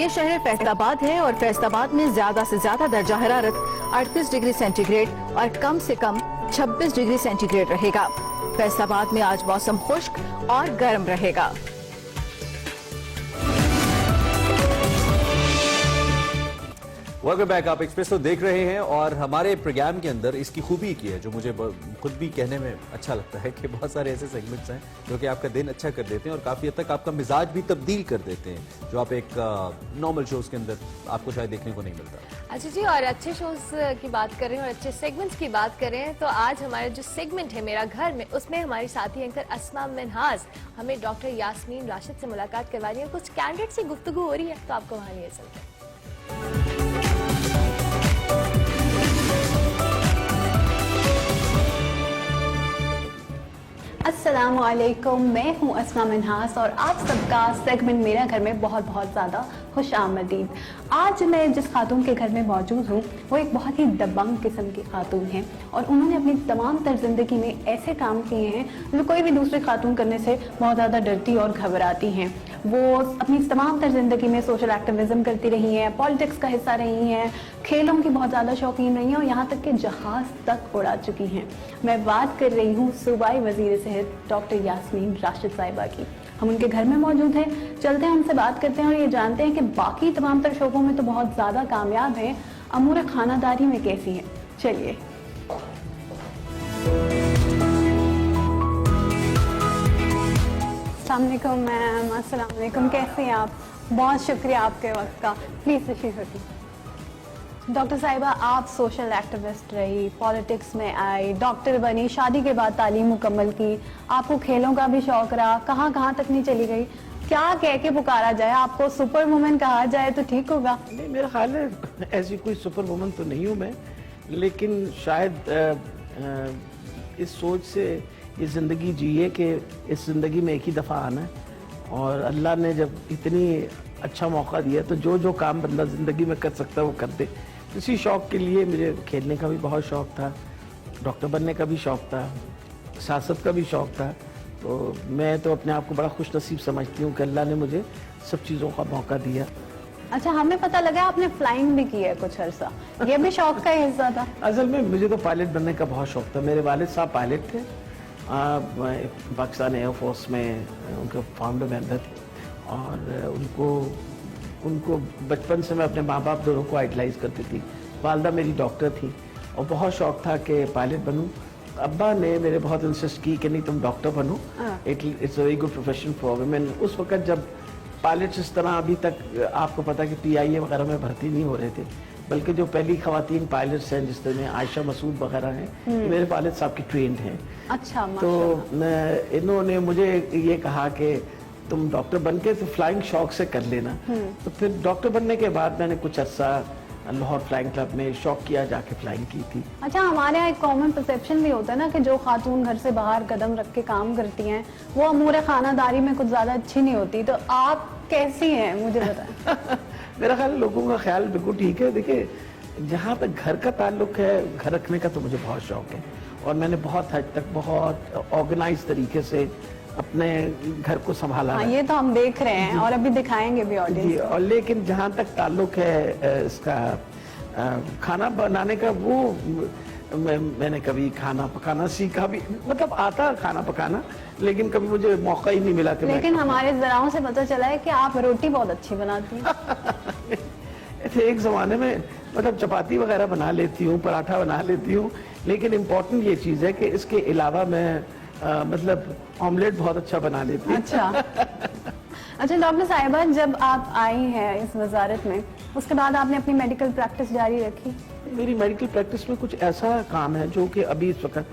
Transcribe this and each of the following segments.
ये शहर फैसलाबाद है और फैसलाबाद में ज्यादा से ज्यादा दर्जा हरारत 38 डिग्री सेंटीग्रेड और कम से कम 26 डिग्री सेंटीग्रेड रहेगा। फैसलाबाद में आज मौसम खुश्क और गर्म रहेगा। Welcome back. आप एक्सप्रेसो देख रहे हैं और हमारे प्रोग्राम के अंदर इसकी खूबी की है जो मुझे खुद भी कहने में अच्छा लगता है कि बहुत सारे ऐसे सेगमेंट्स हैं जो कि आपका दिन अच्छा कर देते हैं और काफ़ी हद तक आपका मिजाज भी तब्दील कर देते हैं, जो आप एक नॉर्मल शोज़ के अंदर आपको शायद देखने को नहीं मिलता। अच्छा जी, और अच्छे शोज की बात करें और अच्छे सेगमेंट्स की बात करें तो आज हमारा जो सेगमेंट है मेरा घर में, उसमें हमारी साथी एंकर अस्मा मिन्हाज हमें डॉक्टर यास्मीन राशिद से मुलाकात करवा रही है। कुछ कैंडिडेट से गुफ्तगू हो रही है तो आपको वहाँ लिए चलते हैं। अस्सलामुअलैकुम, मैं हूं अस्मा मिन्हास और आप सबका सेगमेंट मेरा घर में बहुत बहुत ज़्यादा खुश आमदीद। आज मैं जिस खातून के घर में मौजूद हूं वो एक बहुत ही दबंग किस्म की खातून है और उन्होंने अपनी तमाम तर ज़िंदगी में ऐसे काम किए हैं जो कोई भी दूसरी खातून करने से बहुत ज़्यादा डरती और घबराती हैं। वो अपनी तमाम तर ज़िंदगी में सोशल एक्टिविज़म करती रही हैं, पॉलिटिक्स का हिस्सा रही हैं, खेलों की बहुत ज़्यादा शौकीन रही हैं और यहाँ तक कि जहाज़ तक उड़ा चुकी हैं। मैं बात कर रही हूँ सूबाई वज़ीर सेहत डॉक्टर यास्मीन राशिद साहिबा की। हम उनके घर में मौजूद हैं, चलते हैं उनसे बात करते हैं और ये जानते हैं कि बाकी तमाम तर शोबों में तो बहुत ज़्यादा कामयाब हैं, अमूर खानादारी में कैसी हैं। चलिए। अस्सलाम वालेकुम मैम। अस्सलाम वालेकुम, कैसे हैं आप? बहुत शुक्रिया आपके वक्त का। प्लीज़ तशरीफ़ रखिए। डॉक्टर साहिबा, आप सोशल एक्टिविस्ट रही, पॉलिटिक्स में आई, डॉक्टर बनी, शादी के बाद तालीम मुकम्मल की, आपको खेलों का भी शौक रहा, कहाँ कहाँ तक नहीं चली गई। क्या कह के पुकारा जाए आपको? सुपर वुमन कहा जाए तो ठीक होगा? नहीं, मेरा ख्याल है ऐसी कोई सुपर वुमन तो नहीं हूँ मैं, लेकिन शायद इस सोच से ये ज़िंदगी जिए कि इस ज़िंदगी में एक ही दफ़ा आना है और अल्लाह ने जब इतनी अच्छा मौका दिया तो जो जो काम बंदा ज़िंदगी में कर सकता है वो कर दे। इसी शौक़ के लिए मुझे खेलने का भी बहुत शौक़ था, डॉक्टर बनने का भी शौक़ था, सियासत का भी शौक़ था। तो मैं तो अपने आप को बड़ा खुश नसीब समझती हूँ कि अल्लाह ने मुझे सब चीज़ों का मौका दिया। अच्छा, हमें पता लगा आपने फ्लाइंग भी की है कुछ अर्सा, ये भी शौक़ का ही हिस्सा था? असल में मुझे तो पायलट बनने का बहुत शौक़ था। मेरे वालिद साहब पायलट थे, पाकिस्तान एयरफोर्स में उनके फाउंडर मेंबर थे और उनको बचपन से मैं अपने माँ बाप दोनों को आइडलाइज करती थी। वालदा मेरी डॉक्टर थी और बहुत शौक़ था कि पायलट बनूं। अब्बा ने मेरे बहुत इंसिस्ट की कि नहीं तुम डॉक्टर बनो, it's a very good profession for women. उस वक्त जब पायलट्स इस तरह अभी तक आपको पता कि PIA वगैरह में भर्ती नहीं हो रहे थे, बल्कि जो पहली खवातीन पायलट्स हैं जिसमें आयशा मसूद वगैरह हैं, मेरे वालिद साहब की ट्रेंड हैं। अच्छा, तो इन्होंने मुझे ये कहा कि तुम डॉक्टर बन के तो फ्लाइंग शौक से कर लेना। तो फिर डॉक्टर बनने के बाद मैंने कुछ अर्सा लाहौर फ्लाइंग क्लब में शौक किया, जाके फ्लाइंग की थी। अच्छा, हमारे यहाँ एक कॉमन परसेप्शन भी होता है ना कि जो खातून घर से बाहर कदम रख के काम करती हैं वो अमूर खानादारी में कुछ ज़्यादा अच्छी नहीं होती, तो आप कैसी हैं मुझे बताएं। मेरा ख्याल लोगों का ख्याल बिल्कुल ठीक है। देखिए, जहाँ तक घर का ताल्लुक है, घर रखने का तो मुझे बहुत शौक है और मैंने बहुत हद तक बहुत ऑर्गेनाइज तरीके से अपने घर को संभाला। हाँ, ये तो हम देख रहे हैं और अभी दिखाएंगे भी ऑडियंस। और लेकिन जहाँ तक ताल्लुक है इसका खाना बनाने का, वो मैंने कभी खाना पकाना सीखा भी, मतलब आता खाना पकाना, लेकिन कभी मुझे मौका ही नहीं मिला कि लेकिन हमारे ज़राओं से पता चला है कि आप रोटी बहुत अच्छी बनाती हैं। एक ज़माने में मतलब चपाती वगैरह बना लेती हूँ, पराठा बना लेती हूँ, लेकिन इम्पोर्टेंट ये चीज़ है कि इसके अलावा मैं मतलब ऑमलेट बहुत अच्छा बना लेती हूँ। अच्छा डॉक्टर साहिबा, जब आप आई हैं इस वजारत में, उसके बाद आपने अपनी मेडिकल प्रैक्टिस जारी रखी? मेरी मेडिकल प्रैक्टिस में कुछ ऐसा काम है जो कि अभी इस वक्त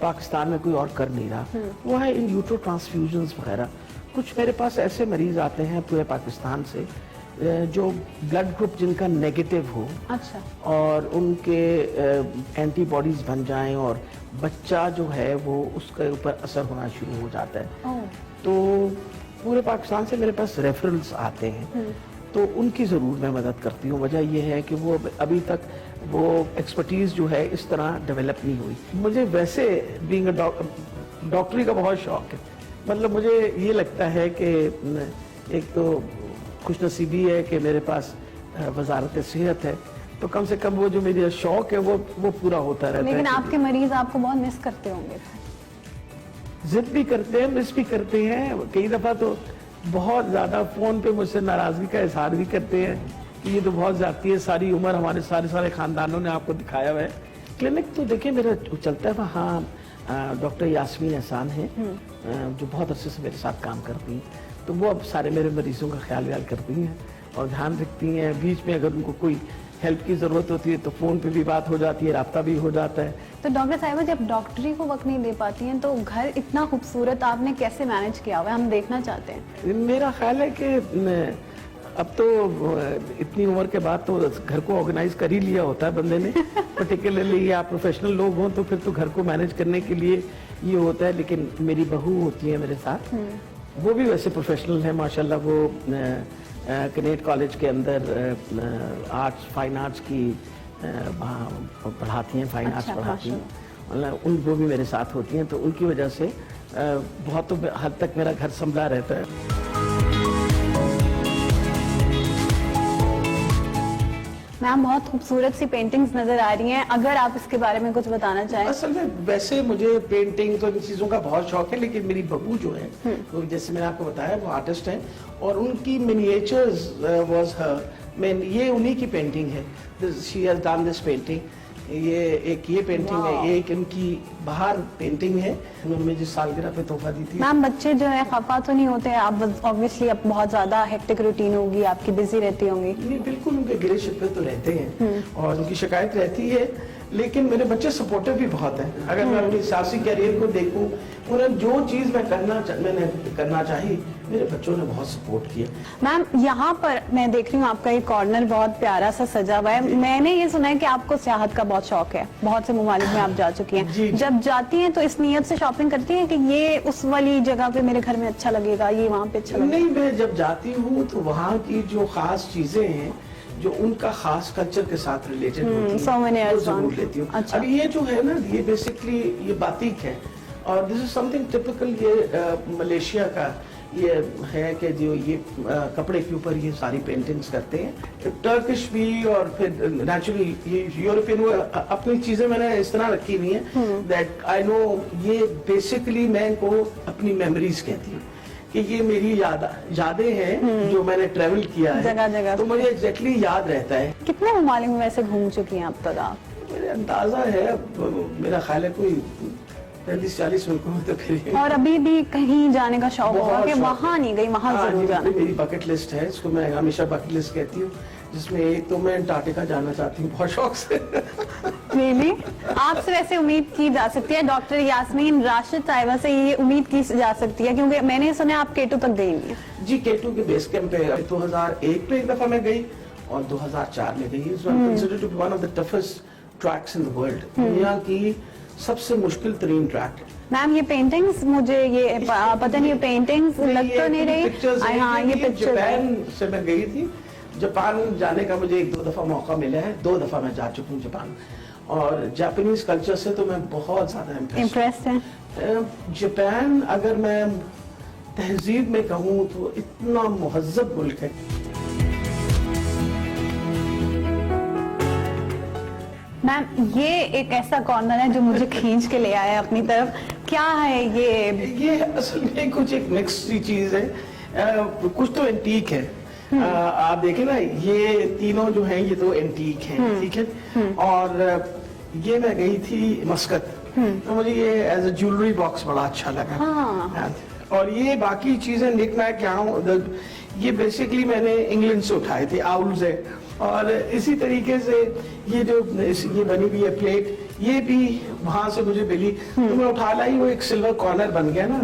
पाकिस्तान में कोई और कर नहीं रहा, वो है इन यूट्रो ट्रांसफ्यूजन्स वगैरह। कुछ मेरे पास ऐसे मरीज आते हैं पूरे पाकिस्तान से जो ब्लड ग्रुप जिनका नेगेटिव हो। अच्छा। और उनके एंटीबॉडीज बन जाएं और बच्चा जो है वो उसके ऊपर असर होना शुरू हो जाता है। तो पूरे पाकिस्तान से मेरे पास रेफरल्स आते हैं, तो उनकी ज़रूर मैं मदद करती हूँ। वजह यह है कि वो अभी तक वो एक्सपर्टीज़ जो है इस तरह डेवलप नहीं हुई। मुझे वैसे बीइंग डॉक्टरी का बहुत शौक है। मतलब मुझे ये लगता है कि एक तो खुशनसीबी है कि मेरे पास वजारत सेहत है, तो कम से कम वो जो मेरा शौक है वो पूरा होता रहता है। लेकिन आपके मरीज आपको बहुत मिस करते होंगे। जिद भी करते हैं, मिस भी करते हैं, कई दफा तो बहुत ज्यादा फोन पे मुझसे नाराजगी का इजहार भी करते हैं कि ये तो बहुत ज्यादती है, सारी उम्र हमारे सारे खानदानों ने आपको दिखाया हुआ है। क्लिनिक तो देखिए मेरा चलता है वहाँ डॉक्टर यास्मीन एहसान है जो बहुत अच्छे से मेरे साथ काम करती हैं, तो वो अब सारे मेरे मरीजों का ख्याल करती हैं और ध्यान रखती हैं। बीच में अगर उनको कोई हेल्प की जरूरत होती है तो फोन पे भी बात हो जाती है, राब्ता भी हो जाता है। तो डॉक्टर साहिबा जब डॉक्टरी को वक्त नहीं दे पाती हैं तो घर इतना खूबसूरत आपने कैसे मैनेज किया हुआ है, हम देखना चाहते हैं। मेरा ख्याल है कि अब तो इतनी उम्र के बाद तो घर को ऑर्गेनाइज कर ही लिया होता है बंदे ने। पर्टिकुलरली आप प्रोफेशनल लोग हों तो फिर तो घर को मैनेज करने के लिए ये होता है। लेकिन मेरी बहू होती है मेरे साथ, वो भी वैसे प्रोफेशनल है माशाल्लाह। वो कनेट कॉलेज के अंदर आर्ट्स फाइन आर्ट्स की पढ़ाती हैं, फाइन आर्ट्स पढ़ाती हैं, मतलब वो भी मेरे साथ होती हैं, तो उनकी वजह से बहुत तो हद तक मेरा घर संभला रहता है। मैम बहुत खूबसूरत सी पेंटिंग्स नजर आ रही हैं, अगर आप इसके बारे में कुछ बताना चाहें। असल में वैसे मुझे पेंटिंग तो इन चीज़ों का बहुत शौक है, लेकिन मेरी बहू जो है वो जैसे मैंने आपको बताया वो आर्टिस्ट हैं और उनकी मिनिएचर्स वाज हर, मैं ये उन्हीं की पेंटिंग है। She has done this painting, ये पेंटिंग है, एक इनकी बाहर पेंटिंग है, उन्होंने मुझे सालगिरह पे तोहफा दी थी। मैम बच्चे जो है खफा तो नहीं होते, आप ऑब्वियसली अब बहुत ज्यादा हेक्टिक रूटीन होगी आपकी, बिजी रहती होंगी। नहीं बिल्कुल, उनके गिले शिकवे तो रहते हैं और उनकी शिकायत रहती है, लेकिन मेरे बच्चे सपोर्टिव भी बहुत हैं। अगर मैं अपनी सियासी कैरियर को देखूं, उन्हें जो चीज मैंने करना चाहिए, मेरे बच्चों ने बहुत सपोर्ट किया। मैम यहाँ पर मैं देख रही हूँ आपका एक कॉर्नर बहुत प्यारा सा सजा हुआ है। मैंने ये सुना है कि आपको सियाहत का बहुत शौक है, बहुत से ममालिक में आप जा चुकी हैं। जब जाती हैं तो इस नियत से शॉपिंग करती हैं कि ये उस वाली जगह पे मेरे घर में अच्छा लगेगा, ये वहाँ पे अच्छा लगेगा? नहीं, मैं जब जाती हूँ तो वहाँ की जो खास चीजें हैं जो उनका खास कल्चर के साथ रिलेटेड होती हैं, वो जरूर लेती हूँ। अच्छा। अब ये जो है ना, ये बेसिकली ये बातिक है और दिस इज समथिंग टिपिकल, ये मलेशिया का ये है कि जो ये कपड़े के ऊपर ये सारी पेंटिंग्स करते हैं, टर्किश भी और फिर नेचुरली ये यूरोपियन। वो अपनी चीजें मैंने इस तरह रखी हुई हैं दैट आई नो, ये बेसिकली मैं इनको अपनी मेमोरीज कहती हूँ कि ये मेरी यादें हैं जो मैंने ट्रेवल किया है जगह जगह, तो मुझे एग्जैक्टली याद रहता है। कितने ममालिक में वैसे घूम चुकी हैं अब तक आप? मेरा अंदाजा है, मेरा ख्याल है कोई 35-40 मुल्कों में तो फिर। और अभी भी कहीं जाने का शौक होगा कि वहाँ नहीं गई, वहाँ जरूर जाना? मेरी बकेट लिस्ट है, इसको मैं हमेशा बकेट लिस्ट कहती हूँ, जिसमें एक तो मैं अंटार्कटिका जाना चाहती हूँ बहुत शौक से। रियली? आपसे वैसे उम्मीद की जा सकती है, डॉक्टर यास्मीन राशिद साहिबा से ये उम्मीद की जा सकती है, क्योंकि मैंने सुना आप केटू तक गई नहीं है। जी, केटू के बेस कैंप पे 2001 में एक दफा मैं गई और 2004 में गई। So I consider to be one of the toughest tracks in the world, दुनिया की सबसे मुश्किल तरीन ट्रैक। मैम ये पेंटिंग्स मुझे ये पता नहीं, ये पेंटिंग्स लग तो नहीं रही। हाँ, ये पिक्चर जापान से मैं गई थी। जापान जाने का मुझे 1-2 दफा मौका मिला है, 2 दफा मैं जा चुकी हूँ जापान, और जापानीज कल्चर से तो मैं बहुत ज्यादा इम्प्रेस्ड है। जापान अगर मैं तहजीब में कहूँ तो इतना मुहज्जब मुल्क है। मैम ये एक ऐसा कॉर्नर है जो मुझे खींच के ले आया अपनी तरफ, क्या है ये असल में कुछ एक मिक्स सी चीज है, कुछ तो एंटीक है। आप देखें ना, ये तीनों जो हैं ये तो एंटीक हैं, ठीक है। और ये मैं गई थी मस्कत, तो मुझे ये एज अ ज्वेलरी बॉक्स बड़ा अच्छा लगा। हाँ। और ये बाकी चीजें निकनैक यहाँ, ये बेसिकली मैंने इंग्लैंड से उठाए थे, आउल्स है। और इसी तरीके से ये जो ये बनी हुई है प्लेट, ये भी वहां से मुझे मिली, तो मैं उठा लाई, वो एक सिल्वर कॉर्नर बन गया ना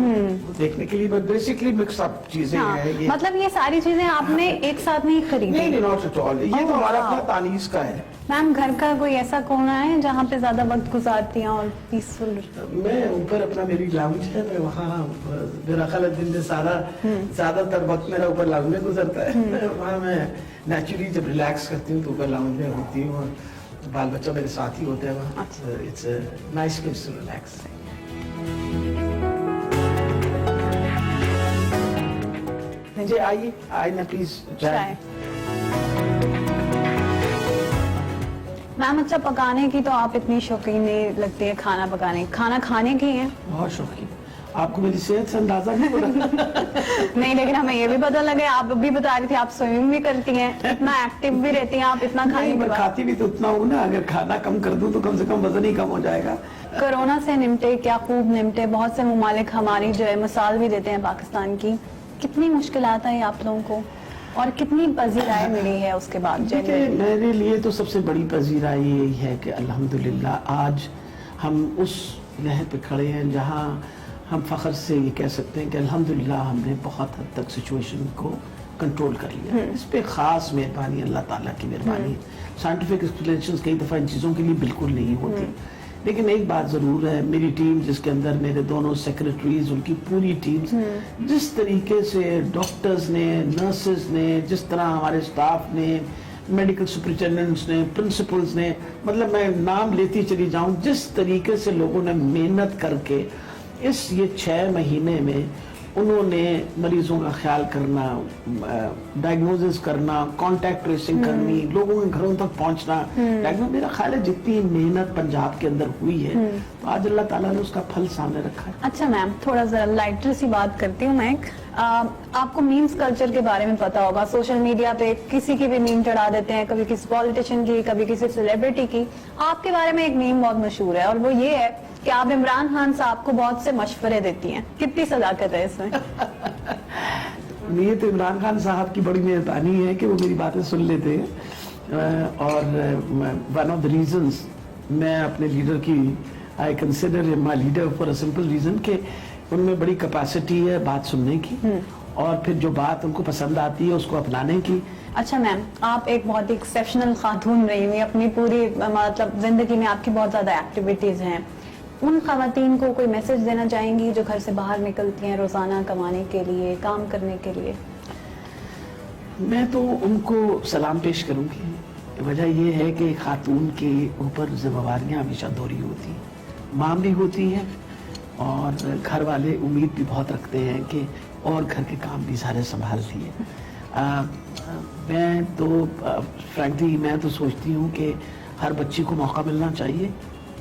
देखने के लिए। बट बेसिकली मिक्स अप चीजें हैं ये। मतलब ये सारी चीजें आपने एक साथ नहीं खरीदी? नहीं, नॉट एट ऑल, ये तो हमारा अपना तानीस का है। मैम घर का कोई ऐसा कोना है जहाँ पे ज्यादा वक्त गुजारती हैं और पीसफुल? मैं ऊपर अपना मेरी लाउंज है, मैं वहाँ मेरा ख्याल दिन में ज्यादातर वक्त मेरा ऊपर लाउंज में गुजरता है। वहाँ मैं नेचुरली जब रिलैक्स करती हूँ तो ऊपर लाउंज में होती हूँ और बाल बच्चा मेरे साथ ही होते हैं वहाँ। It's nice place to relax. जी आइए, आइए ना प्लीज चाय। मैम अच्छा पकाने की तो आप इतनी शौकीन नहीं लगती है खाना पकाने, खाना खाने की हैं? बहुत शौकीन। आपको मेरी सेहत से अंदाजा नहीं हो रहा? नहीं, लेकिन हमें ये भी पता लगे, आप भी बता रही थी आप स्विमिंग भी करती हैं, इतना एक्टिव भी रहती हैं आप, इतना खाने नहीं, के मैं बाद। खाती भी तो उतना हूँ ना, अगर खाना कम कर दूं तो कम से कम वजन ही कम हो जाएगा। कोरोना से निपटे, क्या खूब निपटे, बहुत से ममालिक हमारी जो है मिसाल भी देते हैं पाकिस्तान की। कितनी मुश्किलात आई आप लोगों को और कितनी पजीराई मिली है उसके बाद? देखिए, मेरे लिए तो सबसे बड़ी पजीराई यही है कि अल्हम्दुलिल्लाह आज हम उस लहर पे खड़े हैं जहां हम फख्र से ये कह सकते हैं कि अल्हम्दुलिल्लाह हमने बहुत हद तक सिचुएशन को कंट्रोल कर लिया। इस पे खास मेहरबानी अल्लाह ताला की मेहरबानी। साइंटिफिक एक्सप्लेनेशंस कई दफ़ा इन चीज़ों के लिए बिल्कुल नहीं होती, लेकिन एक बात ज़रूर है, मेरी टीम जिसके अंदर मेरे दोनों सेक्रेटरीज, उनकी पूरी टीम्स, जिस तरीके से डॉक्टर्स ने, नर्सेज ने, जिस तरह हमारे स्टाफ ने, मेडिकल सुपरिटेंडेंट्स ने, प्रिंसिपल्स ने, मतलब मैं नाम लेती चली जाऊं, जिस तरीके से लोगों ने मेहनत करके इस ये 6 महीने में उन्होंने मरीजों का ख्याल करना, डायग्नोसिस करना, कांटेक्ट ट्रेसिंग करनी, लोगों के घरों तक पहुंचना, मेरा ख्याल है जितनी मेहनत पंजाब के अंदर हुई है तो आज अल्लाह ताला ने उसका फल सामने रखा है। अच्छा मैम, थोड़ा जरा लाइटर सी बात करती हूँ मैं। आपको मीम्स कल्चर के बारे में पता होगा, सोशल मीडिया पे किसी की भी मीम चढ़ा देते हैं, कभी किसी पॉलिटिशियन की, कभी किसी सेलिब्रिटी की। आपके बारे में एक मीम बहुत मशहूर है और वो ये है कि आप इमरान खान साहब को बहुत से मशवरे देती हैं। कितनी सदाकत है इसमें? ये तो इमरान खान साहब की बड़ी मेहरबानी है कि वो मेरी बातें सुन लेते हैं और वन ऑफ द रीजंस मैं अपने लीडर की, I consider my leader for a simple reason कि उनमें बड़ी कैपेसिटी है बात सुनने की और फिर जो बात उनको पसंद आती है उसको अपनाने की। अच्छा मैम, आप एक बहुत ही एक्सेप्शनल खातून रही हुई, अपनी पूरी मतलब जिंदगी में आपकी बहुत ज्यादा एक्टिविटीज हैं। उन खवातीन को कोई मैसेज देना चाहेंगी जो घर से बाहर निकलती हैं रोजाना कमाने के लिए, काम करने के लिए? मैं तो उनको सलाम पेश करूंगी। वजह यह है कि खातून के ऊपर जिम्मेवारियां हमेशा दोहरी होती हैं, माँ भी होती है और घर वाले उम्मीद भी बहुत रखते हैं कि और घर के काम भी सारे संभाल लिए। मैं तो फ्रैंकली मैं तो सोचती हूँ कि हर बच्ची को मौका मिलना चाहिए।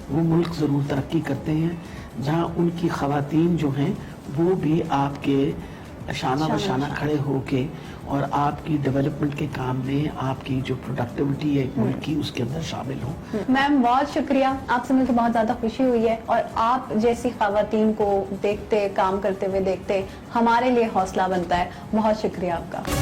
वो मुल्क ज़रूर तरक्की करते हैं जहाँ उनकी ख़वातीन जो हैं वो भी आपके शाना बशाना खड़े होके और आपकी डेवलपमेंट के काम में आपकी जो प्रोडक्टिविटी है मुल्क की उसके अंदर शामिल हो। मैम बहुत शुक्रिया, आपसे मिलकर बहुत ज्यादा खुशी हुई है और आप जैसी खवातीन को देखते, काम करते हुए देखते हमारे लिए हौसला बनता है। बहुत शुक्रिया आपका।